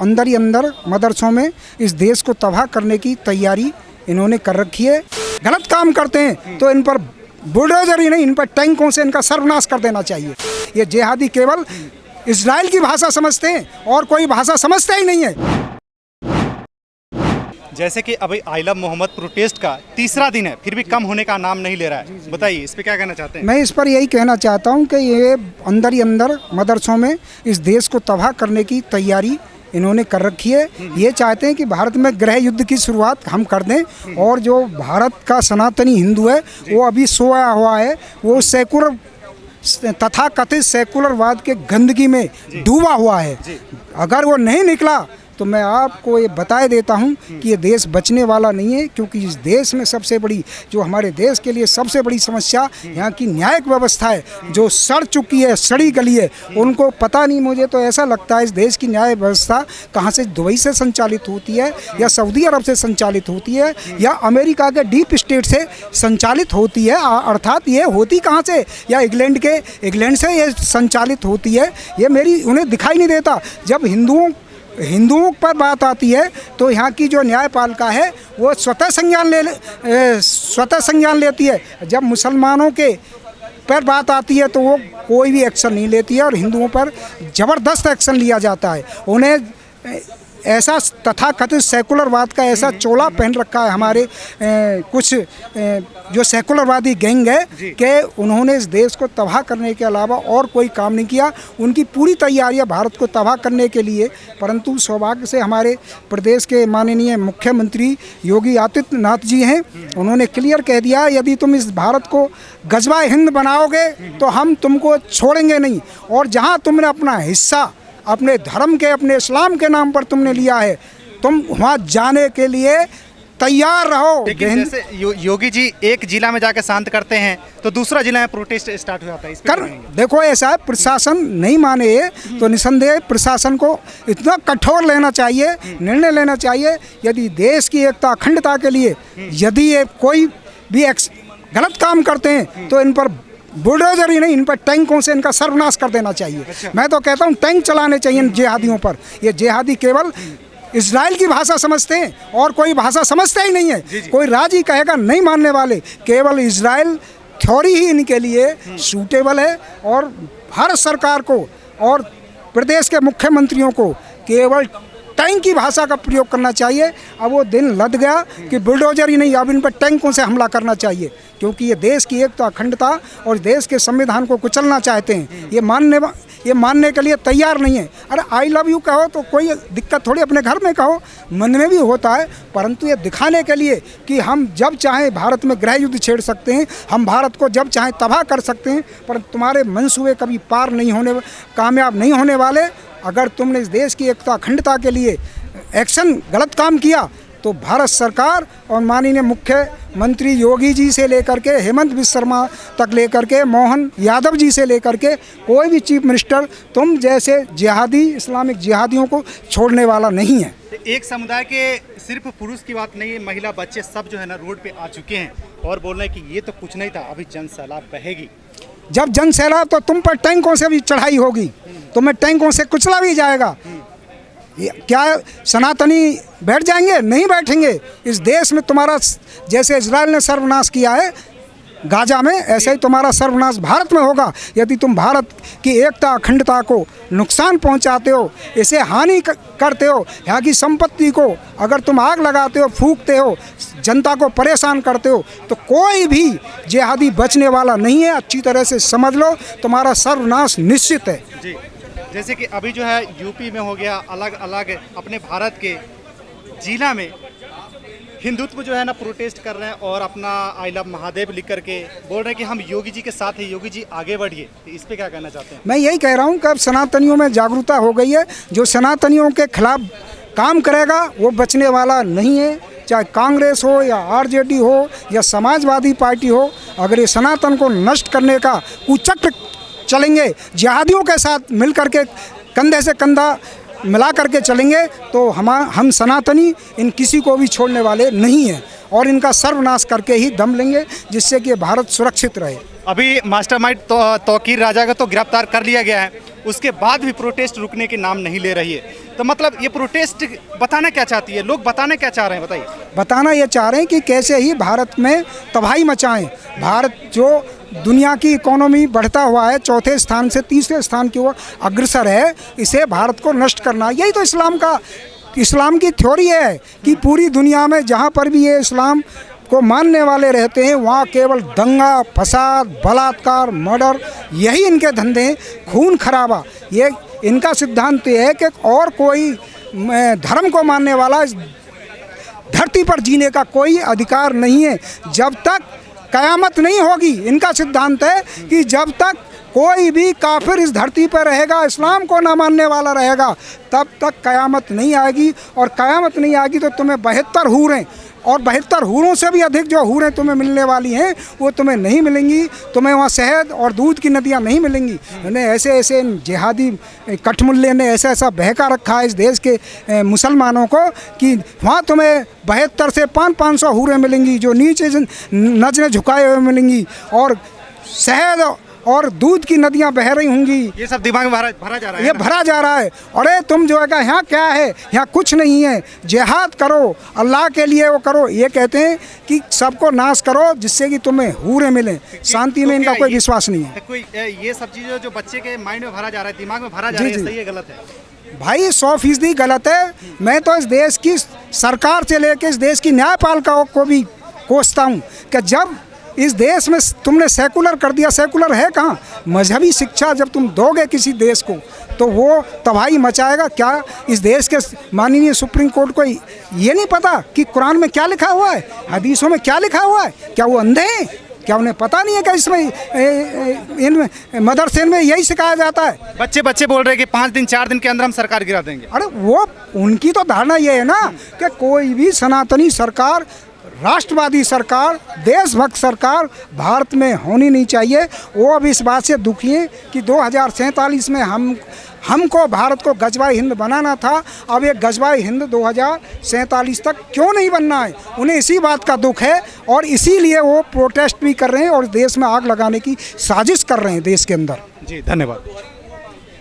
अंदर ही अंदर मदरसों में इस देश को तबाह करने की तैयारी इन्होंने कर रखी है। गलत काम करते हैं तो इन पर बुलडोजर ही नहीं, इन पर टैंकों से इनका सर्वनाश कर देना चाहिए। ये जिहादी केवल इजराइल की भाषा समझते हैं और कोई भाषा समझते ही नहीं है। जैसे कि अभी आई लव मोहम्मद प्रोटेस्ट का तीसरा दिन है, फिर भी कम होने का नाम नहीं ले रहा है। बताइए इस पे क्या कहना चाहते हैं? मैं इस पर यही कहना चाहता हूं कि ये अंदर ही अंदर मदरसों में इस देश को तबाह करने की तैयारी इन्होंने कर रखी है। ये चाहते हैं कि भारत में गृह युद्ध की शुरुआत हम कर दें और जो भारत का सनातनी हिंदू है वो अभी सोया हुआ है, वो सेकुलर तथा कथित सेकुलरवाद के गंदगी में डूबा हुआ है। अगर वो नहीं निकला तो मैं आपको ये बताए देता हूँ कि ये देश बचने वाला नहीं है, क्योंकि इस देश में सबसे बड़ी जो हमारे देश के लिए सबसे बड़ी समस्या यहाँ की न्यायिक व्यवस्था है, जो सड़ चुकी है, सड़ी गली है। उनको पता नहीं, मुझे तो ऐसा लगता है इस देश की न्याय व्यवस्था कहाँ से दुबई से संचालित होती है या सऊदी अरब से संचालित होती है या अमेरिका के डीप स्टेट से संचालित होती है, अर्थात ये होती कहाँ से, या इंग्लैंड से ये संचालित होती है। ये मेरी उन्हें दिखाई नहीं देता। जब हिंदुओं पर बात आती है तो यहाँ की जो न्यायपालिका है वो स्वतः संज्ञान लेती है। जब मुसलमानों के पर बात आती है तो वो कोई भी एक्शन नहीं लेती है और हिंदुओं पर ज़बरदस्त एक्शन लिया जाता है। उन्हें ऐसा तथाकथित सेकुलरवाद का ऐसा चोला पहन रखा है हमारे कुछ जो सेकुलरवादी गैंग है कि उन्होंने इस देश को तबाह करने के अलावा और कोई काम नहीं किया। उनकी पूरी तैयारियां भारत को तबाह करने के लिए, परंतु सौभाग्य से हमारे प्रदेश के माननीय मुख्यमंत्री योगी आदित्यनाथ जी हैं, उन्होंने क्लियर कह दिया यदि तुम इस भारत को गजवाए हिंद बनाओगे तो हम तुमको छोड़ेंगे नहीं। और जहाँ तुमने अपना हिस्सा अपने धर्म के, अपने इस्लाम के नाम पर तुमने लिया है, तुम वहाँ जाने के लिए तैयार रहो। लेकिन जैसे योगी जी एक जिला में जाकर शांत करते हैं तो दूसरा जिला में प्रोटेस्ट स्टार्ट हो जाता है। इस पर देखो ऐसा है, प्रशासन नहीं माने तो निसंदेह प्रशासन को इतना कठोर लेना चाहिए, निर्णय लेना चाहिए। यदि देश की एकता अखंडता के लिए यदि ये कोई भी गलत काम करते हैं तो इन पर बुलडोजर ही नहीं, इन पर टैंकों से इनका सर्वनाश कर देना चाहिए। मैं तो कहता हूँ टैंक चलाने चाहिए इन जिहादियों पर। ये जिहादी केवल इजराइल की भाषा समझते हैं और कोई भाषा समझते ही नहीं है। कोई राजी कहेगा नहीं मानने वाले, केवल इजराइल थ्योरी ही इनके लिए सूटेबल है। और भारत सरकार को और प्रदेश के मुख्यमंत्रियों को केवल टैंक की भाषा का प्रयोग करना चाहिए। अब वो दिन लद गया कि बुलडोजर ही नहीं, अब इन पर टैंकों से हमला करना चाहिए, क्योंकि ये देश की एकता अखंडता और देश के संविधान को कुचलना चाहते हैं। ये मानने के लिए तैयार नहीं है। अरे आई लव यू कहो तो कोई दिक्कत थोड़ी, अपने घर में कहो, मन में भी होता है, परंतु ये दिखाने के लिए कि हम जब चाहें भारत में गृह युद्ध छेड़ सकते हैं, हम भारत को जब चाहें तबाह कर सकते हैं, पर तुम्हारे मंसूबे कभी कामयाब नहीं होने वाले। अगर तुमने इस देश की एकता अखंडता के लिए गलत काम किया तो भारत सरकार और माननीय मुख्यमंत्री योगी जी से लेकर के हेमंत बिस्वा शर्मा तक लेकर के मोहन यादव जी से लेकर के कोई भी चीफ मिनिस्टर तुम जैसे जिहादी इस्लामिक जिहादियों को छोड़ने वाला नहीं है। एक समुदाय के सिर्फ पुरुष की बात नहीं है, महिला बच्चे सब जो है ना रोड पे आ चुके हैं और बोल रहे हैं कि ये तो कुछ नहीं था, अभी जन सैलाब बहेगी। जब जन सैलाब तो तुम पर टैंकों से भी चढ़ाई होगी, तुम्हें टैंकों से कुचला भी जाएगा। क्या सनातनी बैठ जाएंगे? नहीं बैठेंगे। इस देश में तुम्हारा जैसे इजराइल ने सर्वनाश किया है गाजा में, ऐसे ही तुम्हारा सर्वनाश भारत में होगा। यदि तुम भारत की एकता अखंडता को नुकसान पहुंचाते हो, इसे हानि करते हो, यहाँ की संपत्ति को अगर तुम आग लगाते हो, फूंकते हो, जनता को परेशान करते हो, तो कोई भी जिहादी बचने वाला नहीं है। अच्छी तरह से समझ लो, तुम्हारा सर्वनाश निश्चित है। जी, जैसे कि अभी जो है यूपी में हो गया, अलग अलग अपने भारत के जिला में हिंदुत्व जो है ना प्रोटेस्ट कर रहे हैं और अपना आई लव महादेव लिख करके बोल रहे हैं कि हम योगी जी के साथ हैं, योगी जी आगे बढ़िए। तो इस पे क्या कहना चाहते हैं? मैं यही कह रहा हूँ कि अब सनातनियों में जागरूकता हो गई है। जो सनातनियों के खिलाफ काम करेगा वो बचने वाला नहीं है, चाहे कांग्रेस हो या आरजेडी हो या समाजवादी पार्टी हो। अगर ये सनातन को नष्ट करने का कुचक्र चलेंगे, जिहादियों के साथ मिल करके कंधे से कंधा मिला करके चलेंगे, तो हम सनातनी इन किसी को भी छोड़ने वाले नहीं हैं और इनका सर्वनाश करके ही दम लेंगे, जिससे कि भारत सुरक्षित रहे। अभी मास्टरमाइंड तौकीर राजा को तो गिरफ्तार कर लिया गया है, उसके बाद भी प्रोटेस्ट रुकने के नाम नहीं ले रही है। तो मतलब ये प्रोटेस्ट बताना क्या चाहती है, लोग बताना क्या चाह रहे हैं, बताइए। बताना ये चाह रहे हैं कि कैसे ही भारत में तबाही मचाएं। भारत जो दुनिया की इकोनॉमी बढ़ता हुआ है, चौथे स्थान से तीसरे स्थान की ओर अग्रसर है, इसे भारत को नष्ट करना। यही तो इस्लाम की थ्योरी है कि पूरी दुनिया में जहाँ पर भी ये इस्लाम को मानने वाले रहते हैं वहाँ केवल दंगा फसाद बलात्कार मर्डर यही इनके धंधे, खून खराबा। ये इनका सिद्धांत ये है कि और कोई धर्म को मानने वाला इस धरती पर जीने का कोई अधिकार नहीं है जब तक कयामत नहीं होगी। इनका सिद्धांत है कि जब तक कोई भी काफिर इस धरती पर रहेगा, इस्लाम को ना मानने वाला रहेगा, तब तक कयामत नहीं आएगी। और कयामत नहीं आएगी तो तुम्हें 72 हूरें, और 72 हूरों से भी अधिक जो हूरें तुम्हें मिलने वाली हैं वो तुम्हें नहीं मिलेंगी। तुम्हें वहाँ शहद और दूध की नदियाँ नहीं मिलेंगी। उन्हें ऐसे जिहादी कठमुल्ले ने ऐसा बहका रखा है इस देश के मुसलमानों को कि वहाँ तुम्हें 72 से 500 हूरें मिलेंगी जो नीचे नजरें झुकाए हुए मिलेंगी, और शहद और दूध की नदियां बह रही होंगी। ये सब दिमाग में भरा जा रहा है, ये भरा जा रहा है। अरे तुम जो है कि यहाँ क्या है, यहाँ कुछ नहीं है, जिहाद करो अल्लाह के लिए, वो करो। ये कहते हैं कि सबको नाश करो जिससे कि तुम्हें हूरें मिलें। शांति में इनका कोई विश्वास नहीं है। कोई ये सब चीज़ें जो बच्चे के माइंड में भरा जा रहा है, दिमाग में भरा जा रहा है, सही है गलत है? भाई 100% गलत है। मैं तो इस देश की सरकार से लेकर इस देश की न्यायपालिका को भी कोसता हूँ कि जब इस देश में तुमने सेकुलर कर दिया, सेकुलर है कहाँ? मजहबी शिक्षा जब तुम दोगे किसी देश को तो वो तबाही मचाएगा। क्या इस देश के माननीय सुप्रीम कोर्ट को ये नहीं पता कि कुरान में क्या लिखा हुआ है, हदीसों में क्या लिखा हुआ है? क्या वो अंधे हैं? क्या उन्हें पता नहीं है कि इसमें इन मदरसे में यही सिखाया जाता है? बच्चे बोल रहे हैं कि 5 दिन 4 दिन के अंदर हम सरकार गिरा देंगे। अरे वो उनकी तो धारणा ये है ना कि कोई भी सनातनी सरकार, राष्ट्रवादी सरकार, देशभक्त सरकार भारत में होनी नहीं चाहिए। वो अब इस बात से दुखी हैं कि 2047 में हमको भारत को गजवाई हिंद बनाना था। अब ये गजवाई हिंद 2047 तक क्यों नहीं बनना है, उन्हें इसी बात का दुख है और इसीलिए वो प्रोटेस्ट भी कर रहे हैं और देश में आग लगाने की साजिश कर रहे हैं देश के अंदर। जी धन्यवाद।